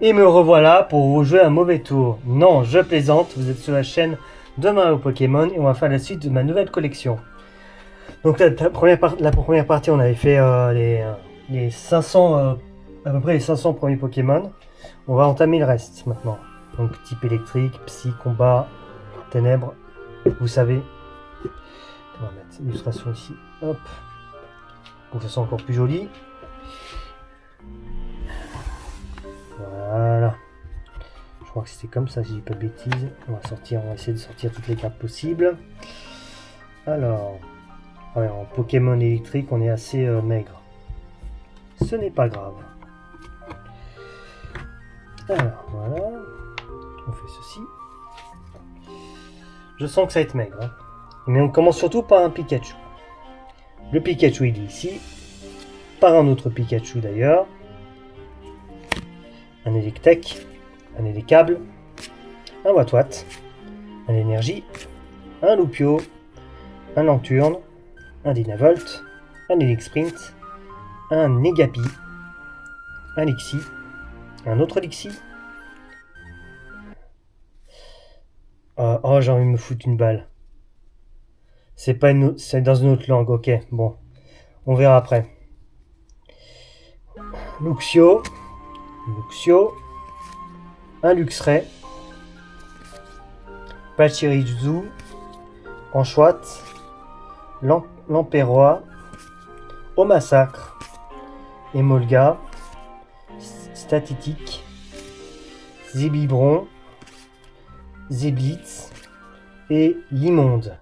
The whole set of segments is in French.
Et me revoilà pour vous jouer un mauvais tour. Non, je plaisante, vous êtes sur la chaîne de Mario Pokémon et on va faire la suite de ma nouvelle collection. Donc la première partie, on avait fait les 500, à peu près les 500 premiers Pokémon. On va entamer le reste maintenant. Donc type électrique, psy, combat, ténèbres, vous savez. On va mettre l'illustration ici, hop, pour que ça soit encore plus joli. Voilà. Je crois que c'était comme ça, si je dis pas de bêtises. On va essayer de sortir toutes les cartes possibles. Alors, ouais, en Pokémon électrique, on est assez maigre. Ce n'est pas grave. Alors, voilà. On fait ceci. Je sens que ça va être maigre. Hein. Mais on commence surtout par un Pikachu. Le Pikachu, il est ici. Par un autre Pikachu d'ailleurs. Un Electek, un Elecable, un Watwat, un Énergie, un Loupio, un Lanturne, un Dynavolt, un Elixprint, un Negapi, un Lixie, un autre Lixie. Oh, j'ai envie de me foutre une balle. C'est dans une autre langue, ok, bon. On verra après. Luxio, un Luxray, Pachirisu, Anchoat, Lamperrois, Au Massacre, Emolga, Statitique, Zébibron, Zéblitz et Limonde.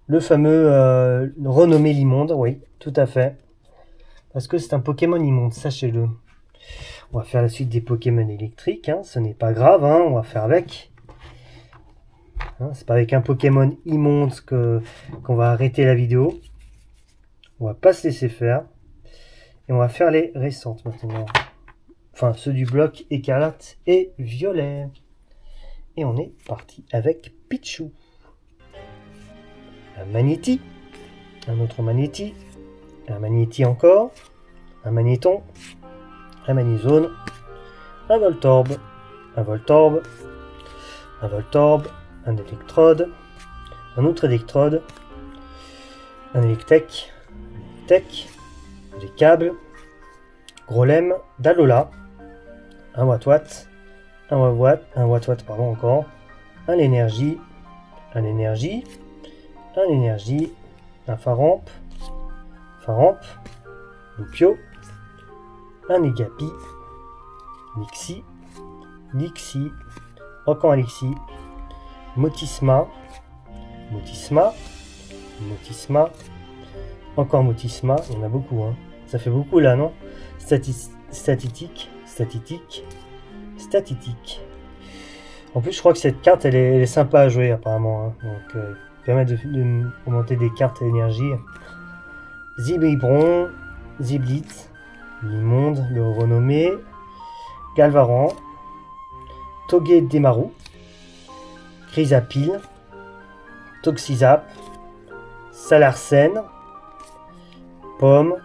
Le fameux renommé Limonde, oui, tout à fait. Parce que c'est un Pokémon immonde, sachez-le. On va faire la suite des Pokémon électriques, hein. Ce n'est pas grave, hein. On va faire avec. Hein, c'est pas avec un Pokémon immonde qu'on va arrêter la vidéo. On va pas se laisser faire. Et on va faire les récentes maintenant. Enfin, ceux du bloc écarlate et violet. Et on est parti avec Pichu. Un Magnéti. Un autre Magnéti. Un Magnéti encore. Un Magnéton. Un Magnézone, un Voltorb, un Voltorb, un Voltorb, un Electrode, un autre Electrode, un Electek, des câbles, Grolem, Dalola, un Watwat, encore, un Énergie, un Faramp, Loupio, un Negapi, Lixie, encore un Lixie, Motisma, encore Motisma, il y en a beaucoup, hein. Ça fait beaucoup là, non? Statitique. En plus, je crois que cette carte, elle est sympa à jouer apparemment, hein. Donc, permet de monter des cartes énergie. Zébibron, Zéblitz, Limonde, le renommé, Galvaran, Togedemaru, Chrysapile, Toxizap, Salarsen, Pomme,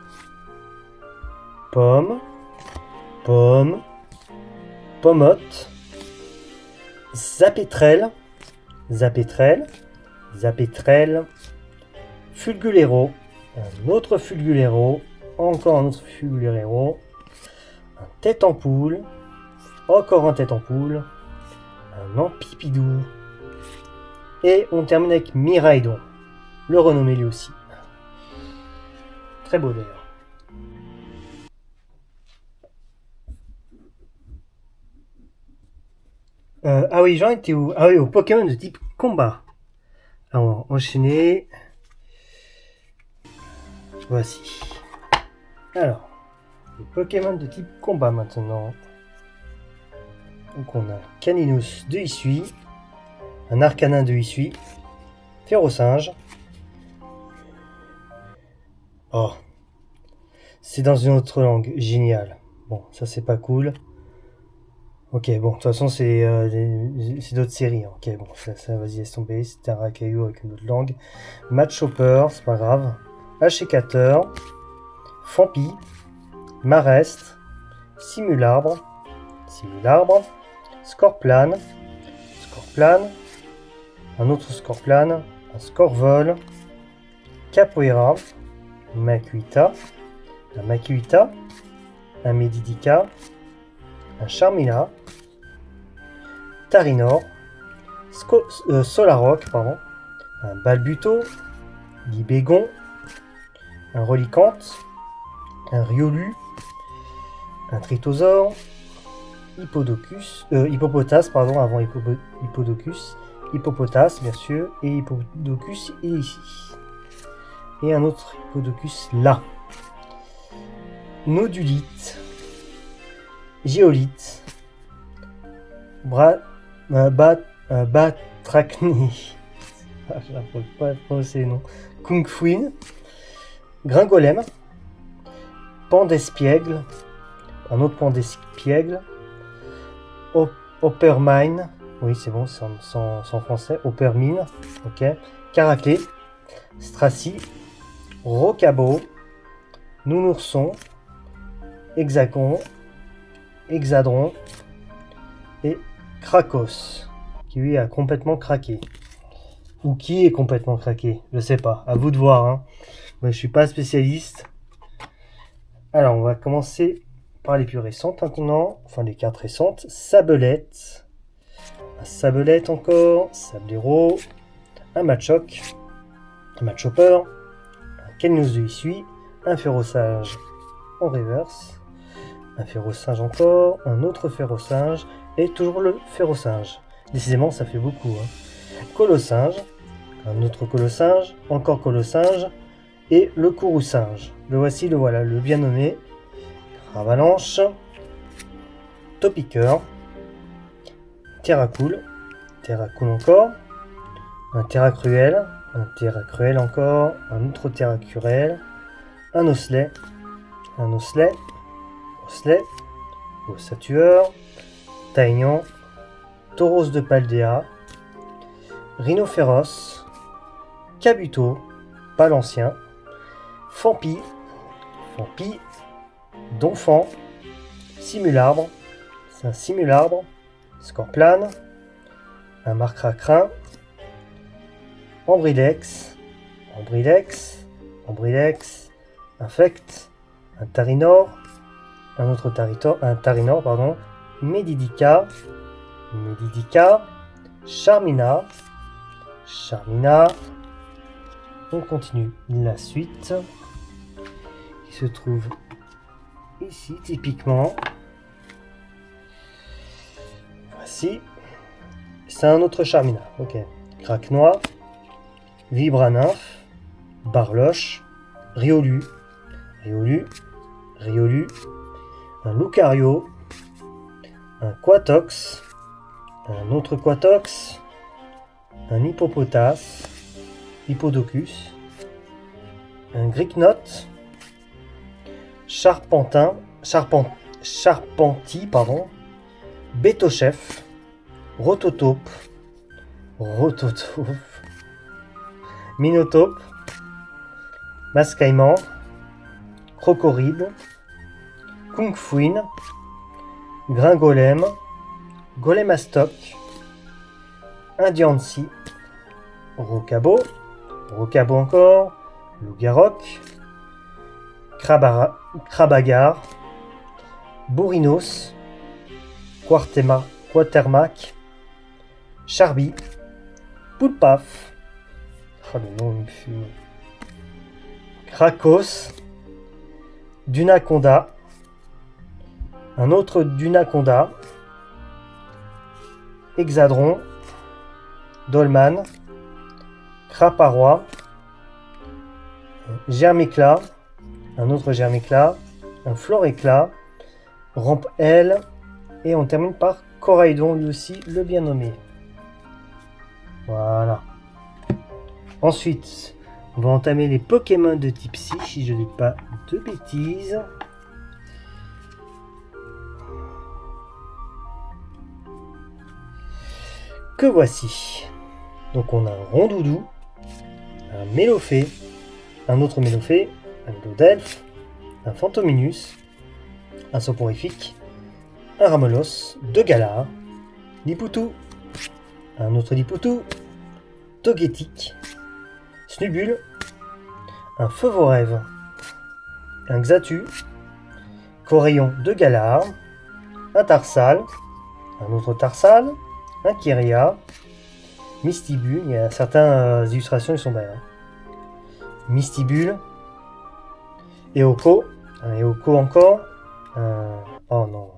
Pomotte, Zapetrel, Fulgulero, un autre Fulgulero, encore un autre Fulgulero, un tête en poule, encore un tête en poule, un Ampipidou, et on termine avec Miraidon, le renommé lui aussi. Très beau d'ailleurs. Ah oui, j'en étais où? Ah oui, au Pokémon de type combat. Alors, on va enchaîner. Voici. Alors, les Pokémon de type combat maintenant. Donc on a Caninus de Issui, un Arcanin de Issui, Ferrosinge. Oh, c'est dans une autre langue, génial. Bon, ça c'est pas cool. Ok, bon, de toute façon c'est d'autres séries. Ok, bon, ça vas-y, laisse tomber. C'était un Rakayu avec une autre langue. Matchhopper, c'est pas grave. Achécateur, Fampi, Marestre, Simularbre, Simularbre, Scorplane, Scorplane, un autre Scorplane, un Scorvol, Capoeira, Makuita, un Makuita, un Medidika, un Charmina, Tarinor, Solaroc, pardon, un Balbuto, Libégon, un Reliquante, un Riolu, un Tritosaure, Hippopotame, pardon, avant Hippodocus, Hippopotame bien sûr, et Hippodocus est ici. Et un autre Hippodocus là. Nodulite, Géolite, Batrachni, je n'arrive pas à prononcer les noms, Kungfuin, Gringolem, Pandespiègle, un autre Pandespiègle, Oppermine, oui c'est bon, c'est en français, Oppermine, ok, Caraclé, Stracy, Rocabo, Nounourson, Hexagon, Hexadron et Krakos, qui lui a complètement craqué. Ou qui est complètement craqué, je sais pas, à vous de voir. Hein. Moi, je suis pas spécialiste. Alors, on va commencer par les plus récentes maintenant, enfin les cartes récentes. Sabelette, un Sabelette encore, Sablero, un Machoc, un Machopper, un Kennos de Issui, un Ferrosinge en reverse, un Ferrosinge encore, un autre Ferrosinge et toujours le Ferrosinge. Décidément, ça fait beaucoup. Hein. Colossinge, un autre Colossinge, encore Colossinge et le Courroucinge. Le voici, le voilà, le bien nommé. Avalanche, Topiqueur, Terracool encore, un Terracruel encore, un autre Terracruel, un Osselet, Ossatueur, Taignan, Tauros de Paldea, Rhinophéros, Cabuto, pas l'ancien, Fampi, Donphan, Simularbre, c'est un Simularbre, Scorplane, un Marcracrin, Ambrilex, Infect, un Tarinor, un autre Tarinor, pardon, Medidika, Charmina, on continue la suite, qui se trouve ici, typiquement. Voici, c'est un autre Charmina, ok. Craquenois, Vibranymphe, Barloche, Riolu, un Lucario, un Quatox, un autre Quatox, un Hippodocus, un Gricknot, Charpenti, pardon, Bétochef, Rototope, Minotope, Mascaïman, Crocoride, Kungfuin, Gringolem, Golemastoc, Indiancy, Rocabo encore, Lougaroc, Crabagar, Bourrinos, Quatermac, Charby, Poulpaf, le nom me fut... Krakos, Dunaconda, un autre Dunaconda, Hexadron, Dolman, Craparois, Germicla, un autre Germicla, un Floréclat, Rampe L, et on termine par Coraidon, lui aussi le bien nommé. Voilà. Ensuite, on va entamer les Pokémon de type Psy, si je ne dis pas de bêtises. Que voici. Donc on a un Rondoudou, un Mélofée, un autre Mélofée, un Mélodelphe, un Fantominus, un Soporifique, un Ramolos, 2 Galar, Lipoutou, un autre Lipoutou, Togetic, Snubule, un Feuvorève, un Xatu, Corayon, 2 Galar, un Tarsal, un autre Tarsal, un Kyria, Mistibule, il y a certaines illustrations qui sont belles. Hein. Mistibule, Eoko, un Eoko encore, oh non.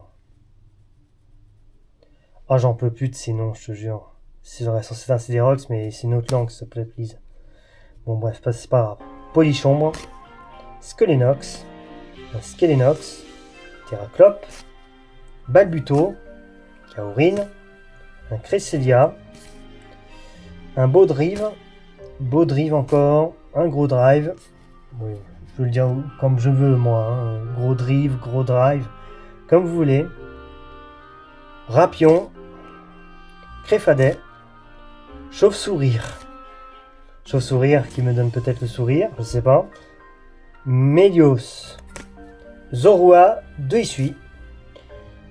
Oh, j'en peux plus de ces noms, je te jure. J'aurais censé être un Cédérox, mais c'est une autre langue, s'il te plaît, please. Bon, bref, c'est pas grave. Polychombre, Skelenox, un Skelenox, Terraclope, Balbuto, Kaorine, un Cresselia, un Baudrive encore, un Gros Drive, oui, je peux le dire comme je veux moi, hein. Gros Drive, comme vous voulez, Rapion, Créfadet, Chauve-Sourire qui me donne peut-être le sourire, je sais pas, Mélios, Zorua, 2 Issui,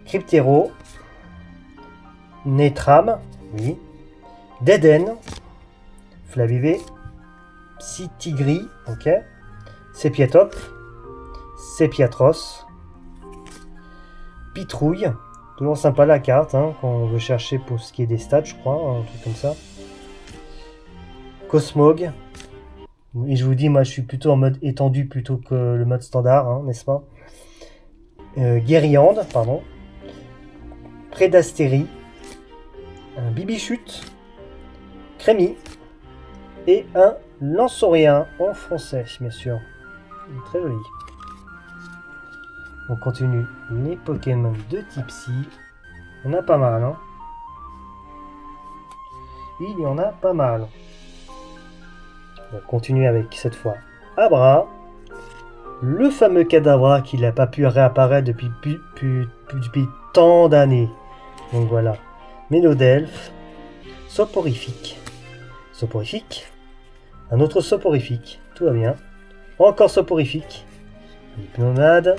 Cryptero, Netram, oui, Deden, Flabébé, Psytigri, ok, Sépiatop, Sépiatros, Pitrouille, toujours sympa la carte, hein, quand on veut chercher pour ce qui est des stats, je crois, un truc comme ça. Cosmog, et je vous dis, moi je suis plutôt en mode étendu plutôt que le mode standard, hein, n'est-ce pas? Guériande, pardon, Prédastérie, un Bibichute, Crémy, et un Lanceorien en français, bien sûr. Très joli. On continue les Pokémon de type Psy. Il y en a pas mal, hein. Il y en a pas mal. On va continuer avec cette fois Abra. Le fameux Kadabra qui n'a pas pu réapparaître depuis tant d'années. Donc voilà. Mélodelphe. Soporifique. Un autre soporifique. Tout va bien. Encore soporifique. Hypnomade.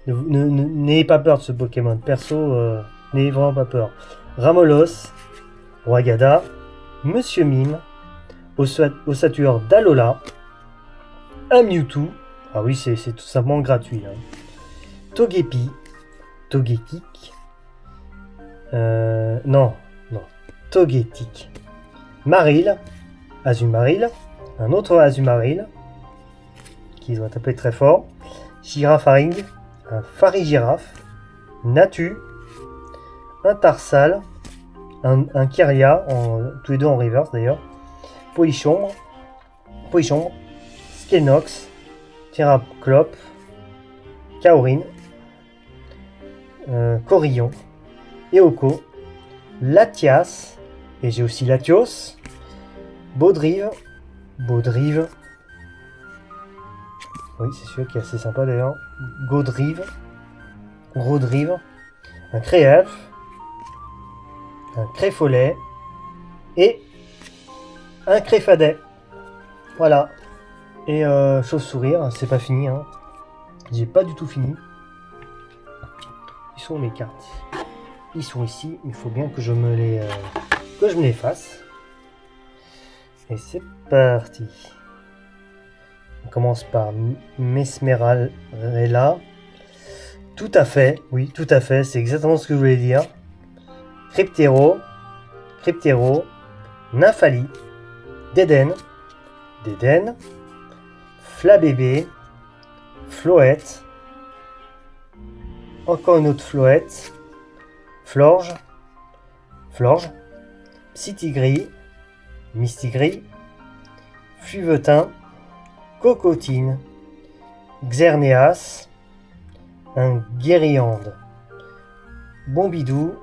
N'ayez pas peur de ce Pokémon. Perso, n'ayez vraiment pas peur. Ramolos. Rwagada. Monsieur Mime. Ossature d'Alola. Un Mewtwo. Ah oui, c'est tout simplement gratuit. Hein. Togepi. Togetic. Non. Togetic. Maril. Azumaril. Un autre Azumaril. Qui doit taper très fort. Girafaring. Un Farigiraf. Natu. Un Tarsal. Un Kyria. Tous les deux en reverse d'ailleurs. Polychombre. Skelnox. Terraclope. Kaorine. Corillon. Eoko. Latias. Et j'ai aussi Latios. Baudrive. Oui, c'est sûr qu'il est assez sympa d'ailleurs. Gros-Drive. Un Créelfe. Un Créfollet. Et un Créfadet. Voilà. Et Chauve-Sourire, c'est pas fini. Hein. J'ai pas du tout fini. Ils sont mes cartes. Ils sont ici. Il faut bien que je me les fasse. Et c'est parti. On commence par Mesmeralrella. Tout à fait. Oui, tout à fait. C'est exactement ce que je voulais dire. Cryptero. Nymphali. Deden. Flabébé. Floette. Encore une autre Floette. Florge. Psytigri. Mistigri. Fluvetin. Cocotine. Xerneas. Un Guériande. Bombidou.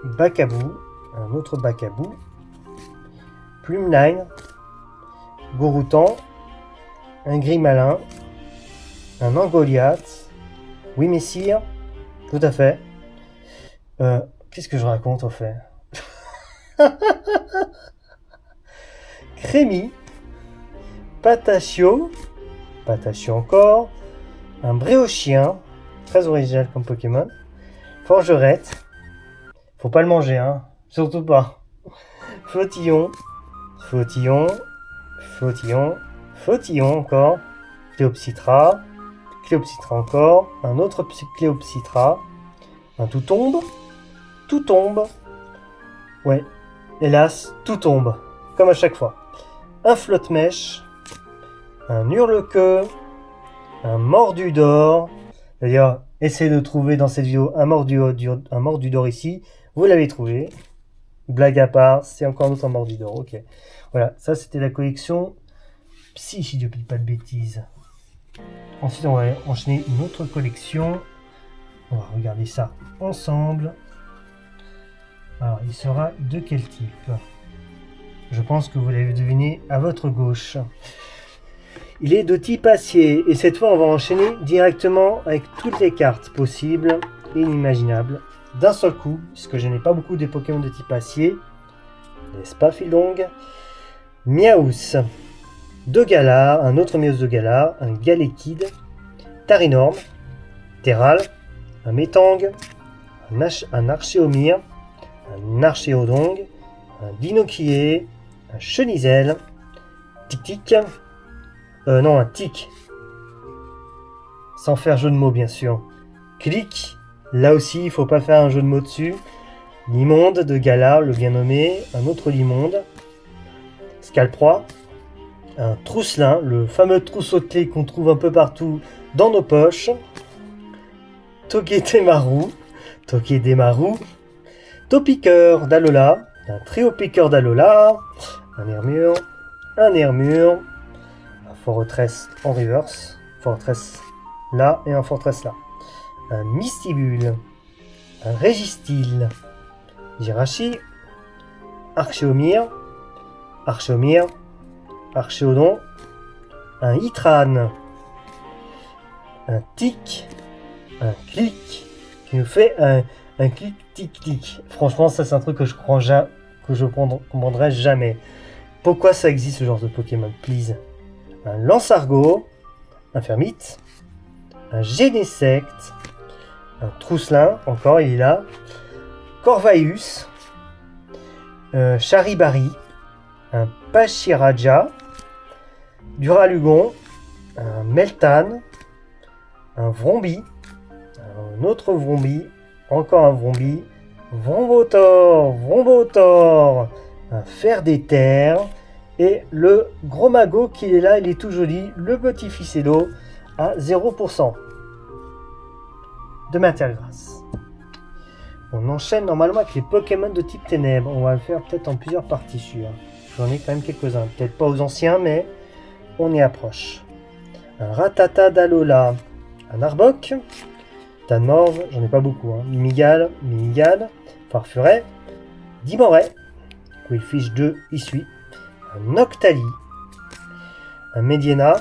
Bacabou. Un autre Bacabou. Plumeline. Goroutan. Un Grimalin. Un Angoliath. Oui, messire. Tout à fait. Qu'est-ce que je raconte au fait? Crémy. Patachio encore. Un Bréochien. Très original comme Pokémon. Forgerette. Faut pas le manger, hein. Surtout pas. Flottillon. Flottillon. Flottillon. Flottillon encore. Cléopsitra. Cléopsitra encore. Un autre Cléopsitra. Un tout tombe. Tout tombe. Ouais. Hélas, tout tombe. Comme à chaque fois. Un flotte-mèche. Un hurle-queue. Un mordu d'or. D'ailleurs, essayez de trouver dans cette vidéo un mordu d'or ici. Vous l'avez trouvé. Blague à part, c'est encore un autre mordu d'or. Ok. Voilà, ça c'était la collection Psy, si je ne dis pas de bêtises. Ensuite, on va enchaîner une autre collection. On va regarder ça ensemble. Alors, il sera de quel type? Je pense que vous l'avez deviné à votre gauche. Il est de type acier et cette fois on va enchaîner directement avec toutes les cartes possibles et inimaginables d'un seul coup, puisque je n'ai pas beaucoup de Pokémon de type acier, n'est-ce pas Philong? Miaous de Galar, un autre Miaous de Galar, un Galekid, Tarinorm, Terral, un Metang, un Archéomir, un Archéodong, un Dinokié, un Chenizel, Tic-Tic, non, un tic. Sans faire jeu de mots, bien sûr. Clic. Là aussi, il faut pas faire un jeu de mots dessus. Limonde de Galar, le bien nommé. Un autre Limonde. Scalproie. Un Trousselin, le fameux trousseau de clés qu'on trouve un peu partout dans nos poches. Togedemaru. Togedemaru. Topiqueur d'Alola. Un trio piqueur d'Alola. Un Hermure. Un Hermure. Fortress en reverse, Fortress là et un Fortress là. Un Mystibule, un Régistil, Jirachi, Archéomir, Archéomir, Archéodon, un Hitran, un Tic, un Clic, qui nous fait un clic tic tic. Franchement, ça c'est un truc que je comprendrai jamais. Pourquoi ça existe ce genre de Pokémon, please? Un Lansargot, un Fermite, un Genesect, un Trousselin, encore il est là, Corvaeus, Charibari, un Pachiraja, Duralugon, un Meltan, un Vrombi, un autre Vrombi, encore un Vrombi, Vrombotor, un Fer des Terres, et le gros magot qui est là, il est tout joli, le petit ficello à 0% de matière grasse. On enchaîne normalement avec les Pokémon de type ténèbres. On va le faire peut-être en plusieurs parties sûr. J'en ai quand même quelques-uns. Peut-être pas aux anciens, mais on y approche. Un Rattata d'Alola, un Arbok, Tanmorve, j'en ai pas beaucoup. Mimigal, Farfuret, Dimoret, Quillfish 2, Issui, un Octali, un Mediena,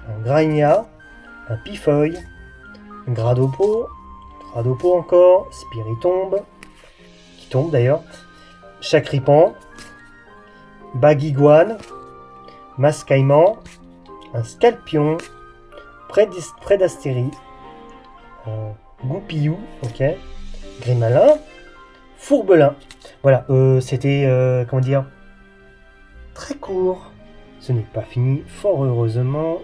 un Grainia, un Pifoy, un Gradopo encore, Spiritombe, qui tombe d'ailleurs, Chakripan, Baguiguane, Mascaïman, un Scalpion, Prédastérie, Goupillou, ok, Grimalin, Fourbelin. Voilà, c'était, comment dire, très court. Ce n'est pas fini, fort heureusement.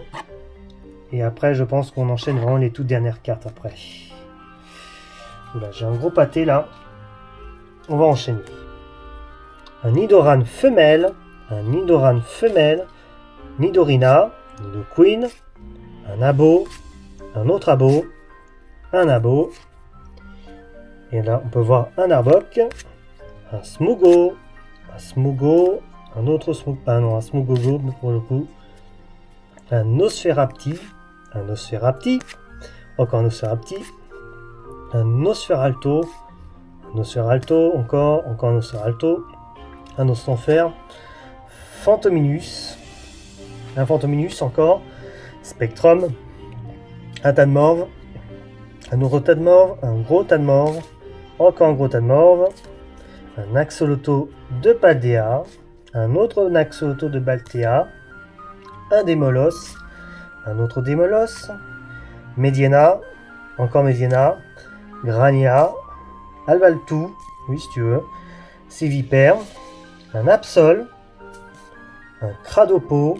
Et après, je pense qu'on enchaîne vraiment les toutes dernières cartes après. Oula, j'ai un gros pâté là. On va enchaîner. Un Nidoran femelle, Nidorina, Nidoqueen, un Abo, un autre Abo, un Abo. Et là, on peut voir un Arbok, un Smogo, un autre Smogo, un Smogogo pour le coup, un Nosferapti, encore un Nosferapti, un Nosferalto, encore un Nosferalto, un Ostenfer, Fantominus, un Fantominus encore, Spectrum, un Tadmorve, un autre Tadmorve, un gros Tadmorve, encore un gros Tadmorve, un Axoloto de Paldea, un autre Axoloto de Baltea, un Démolos, un autre Démolos, Mediena, encore Méziena, Grania, Alvaltou, oui si tu veux, Sévipère, un Absol, un Cradopo,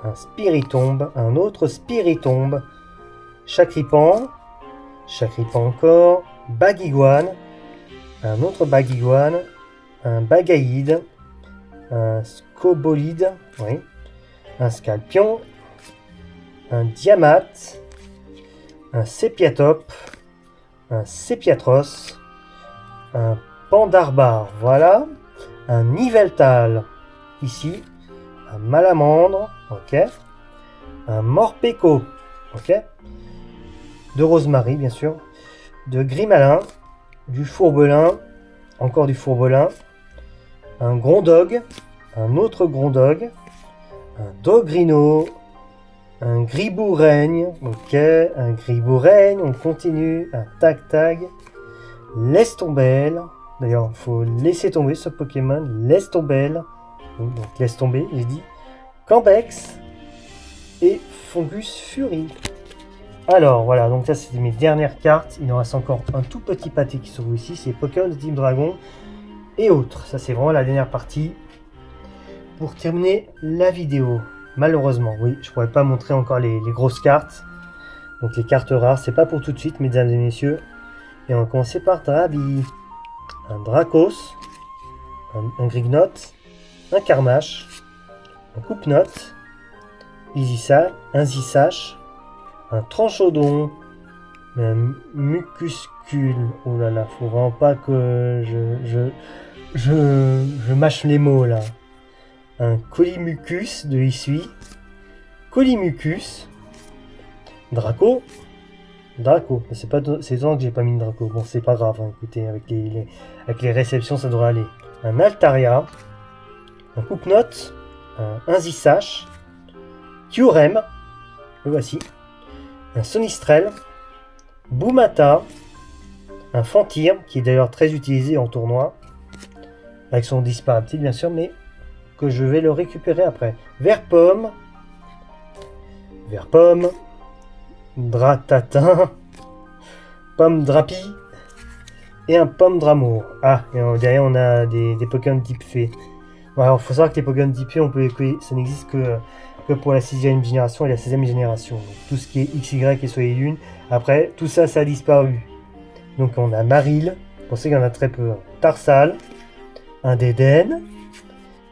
un Spiritombe, un autre Spiritombe, Chakripan encore, Baguiguane, un autre Baguiguane, un Bagaïde, un Scobolide, oui, un Scalpion, un Diamate, un Sépiatope, un Sépiatros, un Pandarbar, voilà, un Niveltal, ici, un Malamandre, ok, un Morpeko, ok, de Rosemary, bien sûr, de Grimalin, du Fourbelin, encore du Fourbelin, un Grondog, un autre Grondog, un Dogrino, un Griboureigne, ok, un Griboureigne, on continue, un Tag-Tag, Lestombelle, d'ailleurs, il faut laisser tomber ce Pokémon, Lestombelle, donc laisse tomber, j'ai dit, Cambex et Fungus Fury. Alors voilà, donc ça c'était mes dernières cartes, il en reste encore un tout petit pâté qui se trouve ici, c'est Pokémon de Team Dragon et autres, ça c'est vraiment la dernière partie pour terminer la vidéo. Malheureusement, oui, je pourrais pas montrer encore les grosses cartes, donc les cartes rares, c'est pas pour tout de suite mesdames et messieurs, et on va commencer par Drabi, un Dracos, un Grignotte, un Carmache, un Coupe-Note, un Zisache, un Tranchodon, un Mucuscule, oh là là, faut vraiment pas que je mâche les mots là, un Colimucus de Issui, Colimucus, Draco, c'est pas c'est temps que j'ai pas mis de Draco, bon c'est pas grave, hein, écoutez, avec les réceptions ça devrait aller, un Altaria, un Coupe-Note, un Zisache, Kyurem, le voici, un Sonistrel, Boumata, un Fantir, qui est d'ailleurs très utilisé en tournoi, avec son disparaptile bien sûr, mais que je vais le récupérer après. Verpomme, Dratatin, Pomme Drapi, et un Pomme Dramour. Ah, et derrière on a des Pokémon type fée. Bon, alors il faut savoir que les Pokémon type fée, ça n'existe que pour la 6ème génération et la 16ème génération. Donc, tout ce qui est XY et Soleil Lune, après tout ça, ça a disparu. Donc on a Maril, on sait qu'il y en a très peu. Tarsal, un Dédenne,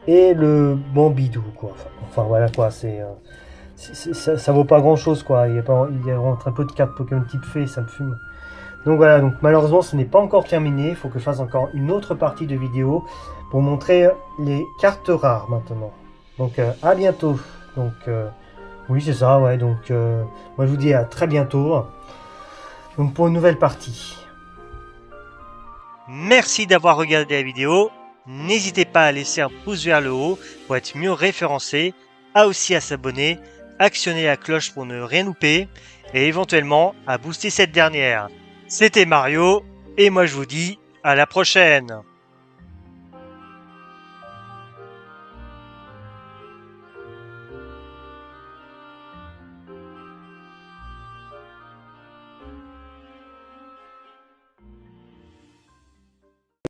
et le Bambidou, quoi. Enfin voilà quoi, ça vaut pas grand chose quoi. Il y a vraiment très peu de cartes Pokémon type fée, ça me fume. Donc voilà, donc malheureusement ce n'est pas encore terminé, il faut que je fasse encore une autre partie de vidéo pour montrer les cartes rares maintenant. Donc à bientôt. Donc oui c'est ça, ouais, donc moi je vous dis à très bientôt. Donc pour une nouvelle partie. Merci d'avoir regardé la vidéo. N'hésitez pas à laisser un pouce vers le haut pour être mieux référencé, aussi à s'abonner, actionner la cloche pour ne rien louper et éventuellement à booster cette dernière. C'était Mario et moi je vous dis à la prochaine.